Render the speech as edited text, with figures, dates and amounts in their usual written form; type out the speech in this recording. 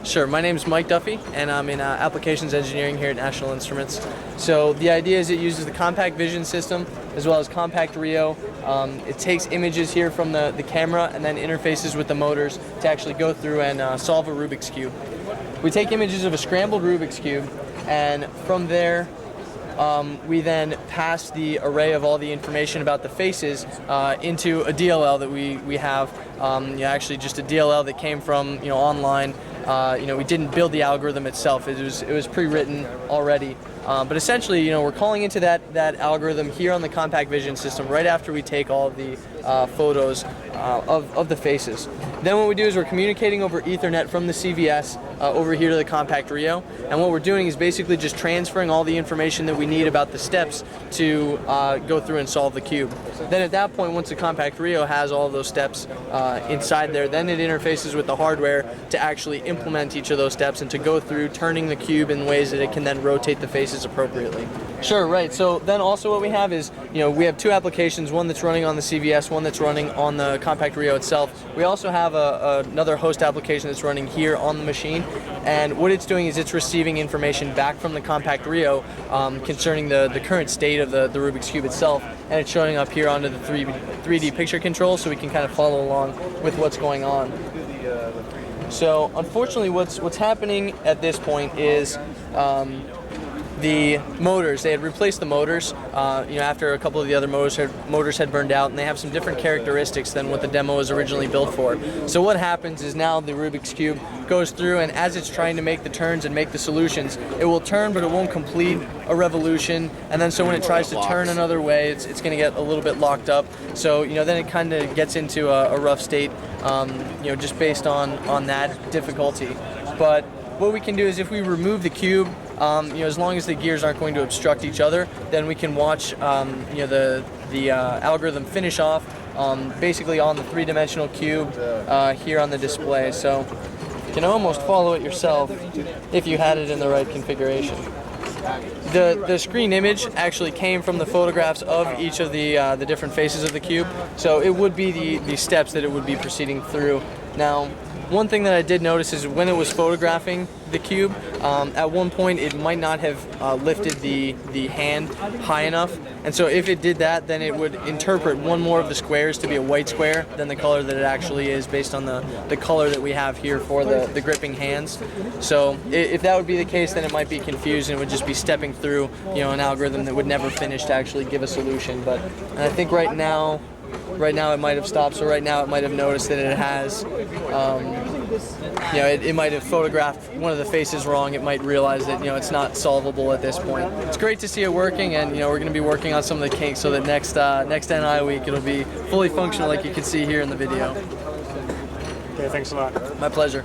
Sure, my name is Mike Duffy, and I'm in Applications Engineering here at National Instruments. So the idea is it uses the compact vision system as well as compact Rio. It takes images here from the camera and then interfaces with the motors to actually go through and solve a Rubik's Cube. We take images of a scrambled Rubik's Cube, and from there we then pass the array of all the information about the faces into a DLL that we have. Actually just a DLL that came from online. We didn't build the algorithm itself. It was pre-written already. But essentially, we're calling into that algorithm here on the compact vision system right after we take all of the photos of the faces. Then what we do is we're communicating over Ethernet from the CVS over here to the compact Rio, and what we're doing is basically just transferring all the information that we need about the steps to go through and solve the cube. Then at that point, once the compact Rio has all of those steps inside there, then it interfaces with the hardware to actually implement each of those steps and to go through turning the cube in ways that it can then rotate the faces appropriately. Sure, right. So then also what we have is, we have two applications, one that's running on the CVS, one that's running on the compact Rio itself. We also have another host application that's running here on the machine, and what it's doing is it's receiving information back from the compact Rio concerning the current state of the Rubik's Cube itself, and it's showing up here onto the 3D picture control so we can kind of follow along with what's going on. So unfortunately what's happening at this point is the motors, they had replaced the motors after a couple of the other motors had burned out, and they have some different characteristics than what the demo was originally built for. So what happens is now the Rubik's Cube goes through, and as it's trying to make the turns and make the solutions, it will turn but it won't complete a revolution, and then so when it tries to turn another way, it's going to get a little bit locked up. So then it kind of gets into a rough state just based on that difficulty. But what we can do is if we remove the cube, as long as the gears aren't going to obstruct each other, then we can watch the algorithm finish off basically on the three-dimensional cube here on the display. So you can almost follow it yourself if you had it in the right configuration. The screen image actually came from the photographs of each of the different faces of the cube, so it would be the steps that it would be proceeding through. Now, one thing that I did notice is when it was photographing the cube, at one point it might not have lifted the hand high enough, and so if it did that, then it would interpret one more of the squares to be a white square than the color that it actually is based on the color that we have here for the gripping hands. So if that would be the case, then it might be confused and it would just be stepping through an algorithm that would never finish to actually give a solution. But I think right now it might have stopped, so right now it might have noticed that it has, it might have photographed one of the faces wrong. It might realize that, it's not solvable at this point. It's great to see it working, and, we're going to be working on some of the kinks so that next NIWeek it'll be fully functional like you can see here in the video. Okay, thanks a lot. My pleasure.